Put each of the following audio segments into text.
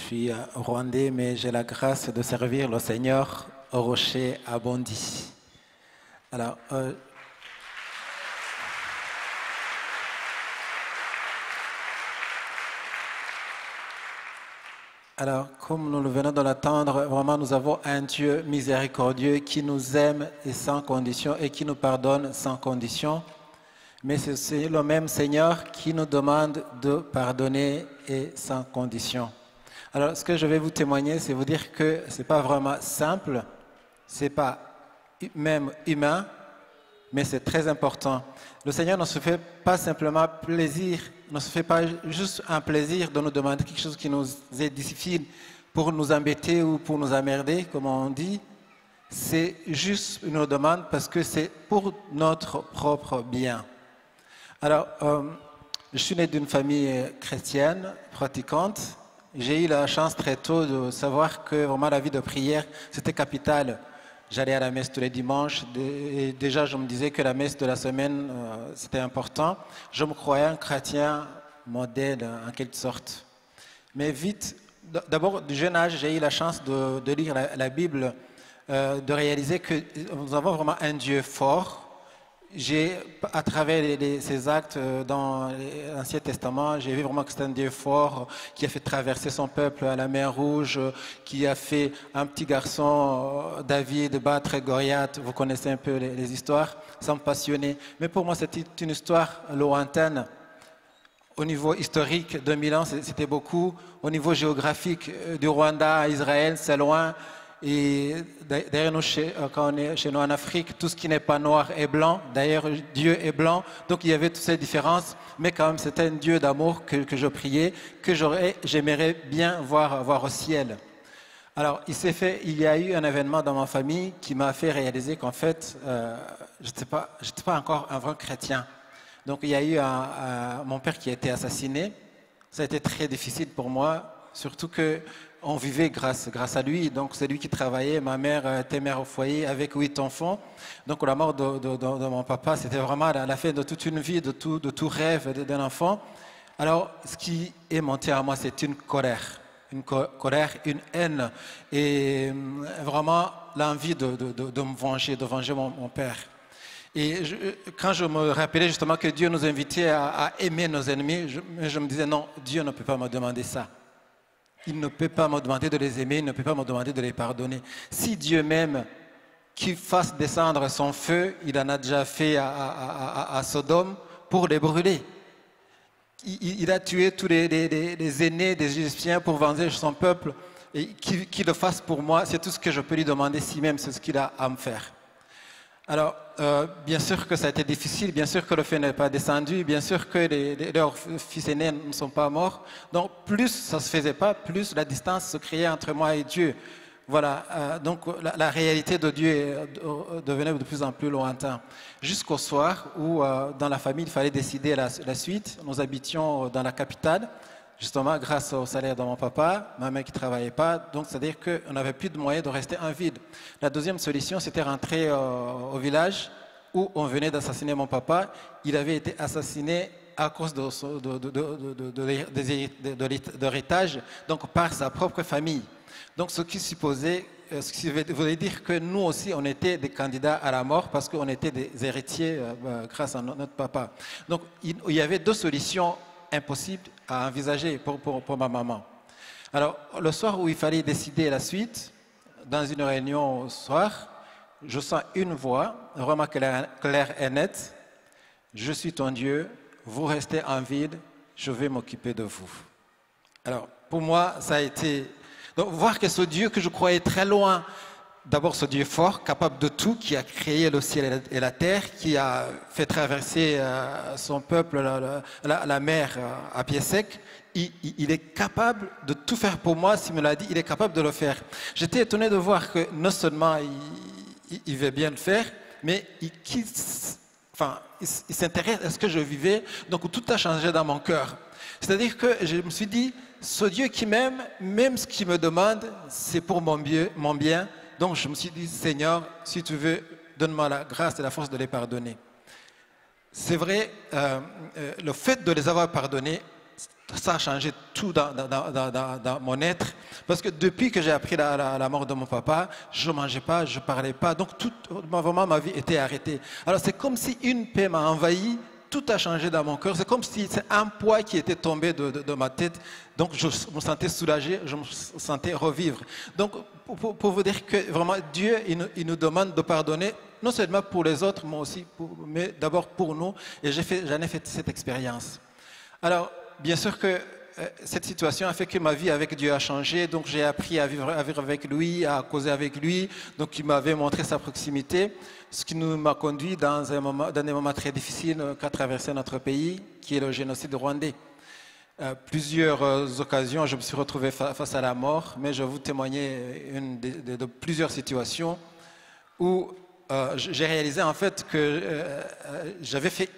suis rwandais, mais j'ai la grâce de servir le Seigneur au rocher à Bondy. Alors, comme nous le venons de l'entendre, vraiment nous avons un Dieu miséricordieux qui nous aime et sans condition et qui nous pardonne sans condition. Mais c'est le même Seigneur qui nous demande de pardonner et sans condition. Alors, ce que je vais vous témoigner, c'est vous dire que ce n'est pas vraiment simple, ce n'est pas même humain, mais c'est très important. Le Seigneur ne se fait pas simplement plaisir, ne se fait pas juste un plaisir de nous demander quelque chose qui nous est difficile pour nous embêter ou pour nous emmerder, comme on dit. C'est juste une demande parce que c'est pour notre propre bien. Alors, je suis né d'une famille chrétienne, pratiquante. J'ai eu la chance très tôt de savoir que vraiment la vie de prière, c'était capital. J'allais à la messe tous les dimanches. Et déjà, je me disais que la messe de la semaine, c'était important. Je me croyais un chrétien modèle, en quelque sorte. Mais vite, d'abord, du jeune âge, j'ai eu la chance de lire la Bible, de réaliser que nous avons vraiment un Dieu fort. À travers ces actes dans l'Ancien Testament, j'ai vu vraiment que c'est un Dieu fort qui a fait traverser son peuple à la mer Rouge, qui a fait un petit garçon, David, battre Goliath. Vous connaissez un peu les histoires, ça me passionnait. Mais pour moi, c'était une histoire lointaine. Au niveau historique, 2000 ans, c'était beaucoup. Au niveau géographique, du Rwanda à Israël, c'est loin. Et d'ailleurs, quand on est chez nous en Afrique, tout ce qui n'est pas noir est blanc. D'ailleurs, Dieu est blanc. Donc, il y avait toutes ces différences. Mais quand même, c'était un Dieu d'amour que je priais, que j'aimerais bien voir au ciel. Alors, il y a eu un événement dans ma famille qui m'a fait réaliser qu'en fait, je n'étais pas encore un vrai chrétien. Donc, il y a eu mon père qui a été assassiné. Ça a été très difficile pour moi, surtout que on vivait grâce à lui, donc c'est lui qui travaillait. Ma mère était mère au foyer avec 8 enfants. Donc la mort de mon papa, c'était vraiment la fin de toute une vie, de tout rêve d'un enfant. Alors ce qui est monté à moi, c'est une colère, une haine et vraiment l'envie de me venger, de venger mon père. Et quand je me rappelais justement que Dieu nous invitait à aimer nos ennemis, je me disais non, Dieu ne peut pas me demander ça. Il ne peut pas me demander de les aimer, il ne peut pas me demander de les pardonner. Si Dieu m'aime, qu'il fasse descendre son feu, il en a déjà fait à Sodome pour les brûler. Il a tué tous les aînés des Égyptiens pour venger son peuple. Et qu'il le fasse pour moi, c'est tout ce que je peux lui demander, si même c'est ce qu'il a à me faire. Alors, bien sûr que ça a été difficile, bien sûr que le feu n'est pas descendu, bien sûr que leurs fils aînés ne sont pas morts. Donc, plus ça ne se faisait pas, plus la distance se créait entre moi et Dieu. Voilà, donc la réalité de Dieu devenait de plus en plus lointaine. Jusqu'au soir où, dans la famille, il fallait décider la suite. Nous habitions dans la capitale, justement grâce au salaire de mon papa, ma mère qui ne travaillait pas, donc c'est-à-dire qu'on n'avait plus de moyens de rester en ville. La deuxième solution, c'était rentrer au village où on venait d'assassiner mon papa. Il avait été assassiné à cause de l'héritage, donc par sa propre famille. Donc ce qui voulait dire que nous aussi, on était des candidats à la mort parce qu'on était des héritiers grâce à notre papa. Donc il y avait deux solutions impossible à envisager pour ma maman. Alors, le soir où il fallait décider la suite, dans une réunion au soir, je sens une voix, vraiment claire et nette. Je suis ton Dieu, vous restez en ville, je vais m'occuper de vous. Alors, pour moi, ça a été... Donc, voir que ce Dieu que je croyais très loin, d'abord ce Dieu fort, capable de tout, qui a créé le ciel et la terre, qui a fait traverser son peuple, la mer à pied sec, il est capable de tout faire pour moi, s'il me l'a dit, il est capable de le faire. J'étais étonné de voir que non seulement il veut bien le faire, mais il s'intéresse à ce que je vivais, donc tout a changé dans mon cœur. C'est-à-dire que je me suis dit, ce Dieu qui m'aime, même ce qu'il me demande, c'est pour mon bien. Donc je me suis dit, Seigneur, si tu veux, donne-moi la grâce et la force de les pardonner. C'est vrai, le fait de les avoir pardonnés, ça a changé tout dans mon être. Parce que depuis que j'ai appris la mort de mon papa, je ne mangeais pas, je ne parlais pas. Donc, vraiment, ma vie était arrêtée. Alors, c'est comme si une paix m'a envahi. Tout a changé dans mon cœur. C'est comme si c'est un poids qui était tombé de ma tête. Donc, je me sentais soulagé, je me sentais revivre. Donc, pour vous dire que vraiment, Dieu, il nous demande de pardonner, non seulement pour les autres, mais aussi mais d'abord pour nous. Et j'en ai fait cette expérience. Alors, bien sûr que cette situation a fait que ma vie avec Dieu a changé. Donc, j'ai appris à vivre avec lui, à causer avec lui. Donc, il m'avait montré sa proximité, ce qui m'a conduit dans des moments très difficiles qu'a traversé notre pays, qui est le génocide rwandais. Plusieurs occasions, je me suis retrouvé face à la mort, mais je vais vous témoigner de plusieurs situations où j'ai réalisé en fait que j'avais fait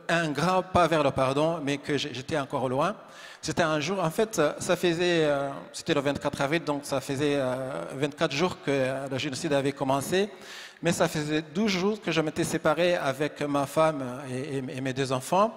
un grand pas vers le pardon, mais que j'étais encore loin. C'était un jour, en fait, c'était le 24 avril, donc ça faisait 24 jours que le génocide avait commencé, mais ça faisait 12 jours que je m'étais séparé avec ma femme et mes 2 enfants,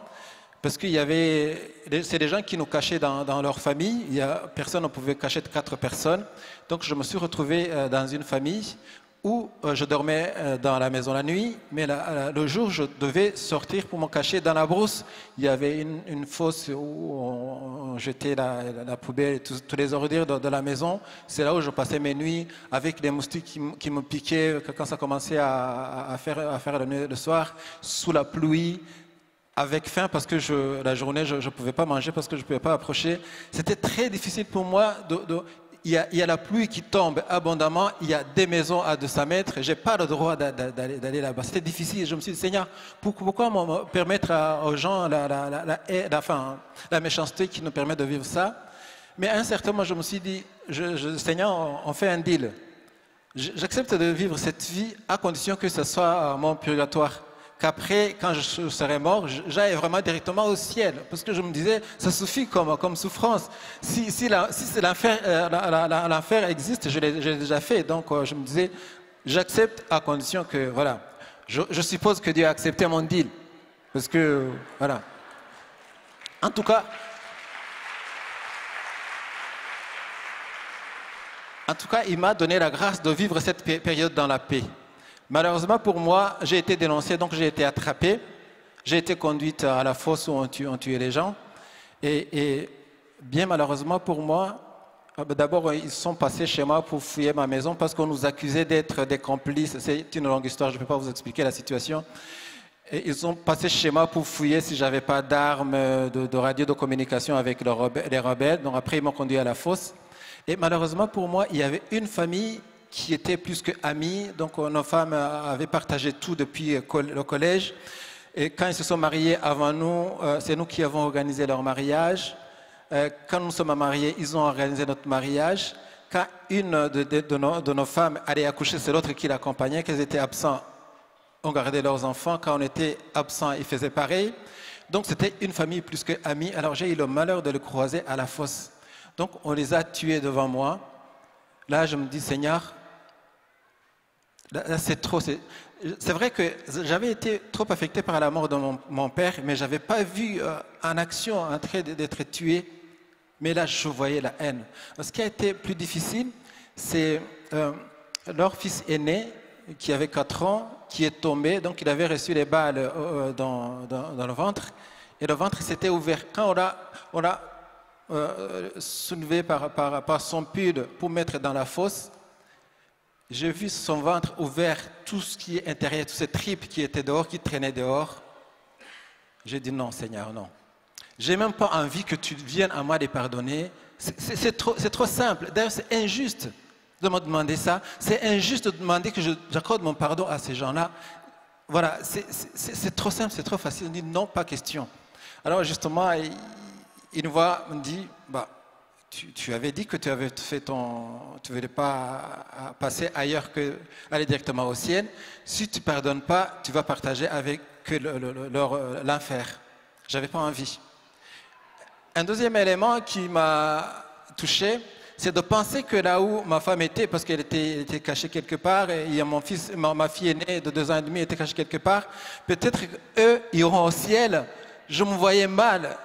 parce qu'il y avait, c'est des gens qui nous cachaient dans leur famille, personne ne pouvait cacher 4 personnes, donc je me suis retrouvé dans une famille où je dormais dans la maison la nuit, mais le jour, je devais sortir pour me cacher dans la brousse. Il y avait une fosse où on jetait la poubelle et tous les ordures de la maison. C'est là où je passais mes nuits avec des moustiques qui me piquaient quand ça commençait à faire le soir, sous la pluie, avec faim parce que la journée, je ne pouvais pas manger parce que je ne pouvais pas approcher. C'était très difficile pour moi il y a la pluie qui tombe abondamment, il y a des maisons à 200 mètres, je n'ai pas le droit d'aller là-bas. C'était difficile. Je me suis dit, Seigneur, pourquoi me permettre aux gens la méchanceté qui nous permet de vivre ça? Mais à un certain moment, je me suis dit, Seigneur, on fait un deal. J'accepte de vivre cette vie à condition que ce soit mon purgatoire. Qu'après, quand je serai mort, j'aille vraiment directement au ciel. Parce que je me disais, ça suffit comme souffrance. Si l'enfer existe, je l'ai déjà fait. Donc je me disais, j'accepte à condition que, voilà, je suppose que Dieu a accepté mon deal. Parce que, voilà. En tout cas, il m'a donné la grâce de vivre cette période dans la paix. Malheureusement pour moi, j'ai été dénoncé, donc j'ai été attrapé. J'ai été conduite à la fosse où on tuait les gens. Et bien malheureusement pour moi, d'abord ils sont passés chez moi pour fouiller ma maison parce qu'on nous accusait d'être des complices. C'est une longue histoire, je ne peux pas vous expliquer la situation. Et ils sont passés chez moi pour fouiller si j'avais pas d'armes, de radio de communication avec les rebelles. Donc après ils m'ont conduit à la fosse. Et malheureusement pour moi, il y avait une famille qui étaient plus qu'amis. Donc nos femmes avaient partagé tout depuis le collège. Et quand ils se sont mariés avant nous, c'est nous qui avons organisé leur mariage. Quand nous sommes mariés, ils ont organisé notre mariage. Quand une de nos femmes allait accoucher, c'est l'autre qui l'accompagnait. Quand ils étaient absents, on gardait leurs enfants. Quand on était absents, ils faisaient pareil. Donc c'était une famille plus qu'amis. Alors j'ai eu le malheur de les croiser à la fosse. Donc on les a tués devant moi. Là, je me dis, Seigneur, là, c'est trop. C'est vrai que j'avais été trop affecté par la mort de mon père, mais je n'avais pas vu en action en train d'être tué. Mais là, je voyais la haine. Ce qui a été plus difficile, c'est leur fils aîné, qui avait 4 ans, qui est tombé. Donc, il avait reçu les balles dans le ventre. Et le ventre s'était ouvert. Quand on l'a soulevé par son pull pour mettre dans la fosse, j'ai vu son ventre ouvert, tout ce qui est intérieur, toutes ces tripes qui étaient dehors, qui traînaient dehors. J'ai dit non, Seigneur, non. J'ai même pas envie que tu viennes à moi les pardonner. C'est trop simple. D'ailleurs, c'est injuste de me demander ça. C'est injuste de demander que j'accorde mon pardon à ces gens-là. Voilà, c'est trop simple, c'est trop facile. On dit non, pas question. Alors justement, une voix me dit, bah, tu avais dit que tu avais fait tu ne voulais pas passer ailleurs que aller directement au ciel. Si tu ne pardonnes pas, tu vas partager avec l'enfer. Je n'avais pas envie. Un deuxième élément qui m'a touché, c'est de penser que là où ma femme était, parce qu'elle était cachée quelque part, et il y a ma fille aînée de 2 ans et demi était cachée quelque part, peut-être qu'eux iront au ciel. Je me voyais mal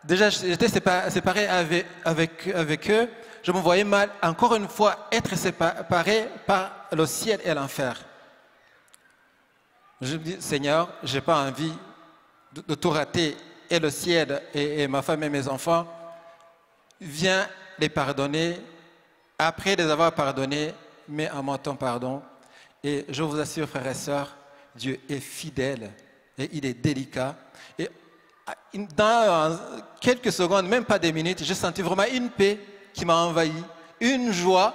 déjà, j'étais séparé avec eux. Je me voyais mal, encore une fois, être séparé par le ciel et l'enfer. Je me dis, Seigneur, je n'ai pas envie de tout rater, et le ciel, et ma femme et mes enfants. Viens les pardonner. Après les avoir pardonnés, mets en moi ton pardon. Et je vous assure, frères et sœurs, Dieu est fidèle et il est délicat. Et dans quelques secondes, même pas des minutes, j'ai senti vraiment une paix qui m'a envahi, une joie.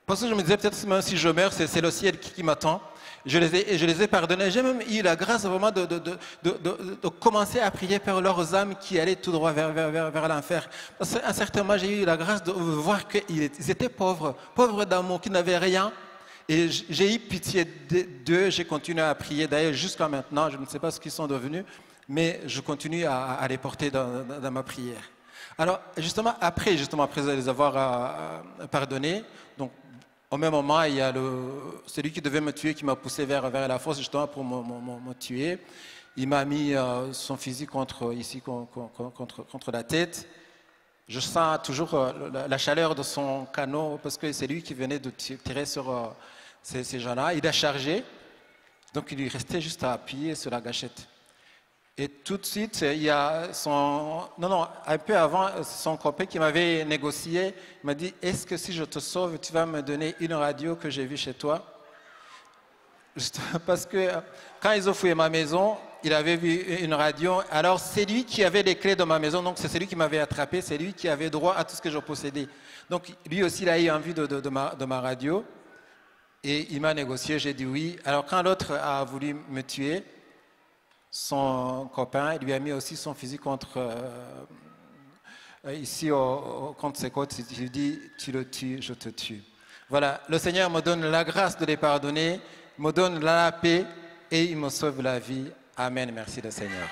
Parce que je me disais, peut-être même si je meurs, c'est le ciel qui m'attend. Je les ai pardonnés. J'ai même eu la grâce vraiment de commencer à prier pour leurs âmes qui allaient tout droit vers l'enfer. Parce qu'à un certain moment, j'ai eu la grâce de voir qu'ils étaient pauvres, pauvres d'amour, qui n'avaient rien. Et j'ai eu pitié d'eux. J'ai continué à prier. D'ailleurs, jusqu'à maintenant, je ne sais pas ce qu'ils sont devenus, mais je continue à les porter dans ma prière. Alors, justement, après les avoir pardonnés, donc, au même moment, il y a celui qui devait me tuer qui m'a poussé vers la fosse justement pour me tuer. Il m'a mis son fusil contre la tête. Je sens toujours la chaleur de son canon parce que c'est lui qui venait de tirer sur ces gens-là. Il a chargé, donc il lui restait juste à appuyer sur la gâchette. Et tout de suite, il y a un peu avant, son copain qui m'avait négocié, il m'a dit, est-ce que si je te sauve, tu vas me donner une radio que j'ai vue chez toi? Parce que quand ils ont fouillé ma maison, il avait vu une radio. Alors c'est lui qui avait les clés de ma maison, donc c'est celui qui m'avait attrapé, c'est lui qui avait droit à tout ce que je possédais. Donc lui aussi, il a eu envie de ma radio. Et il m'a négocié, j'ai dit oui. Alors quand l'autre a voulu me tuer, son copain, il lui a mis aussi son fusil ici contre ses côtes. Il lui dit, tu le tues, je te tue. Voilà, le Seigneur me donne la grâce de les pardonner, me donne la paix et il me sauve la vie. Amen, merci le Seigneur.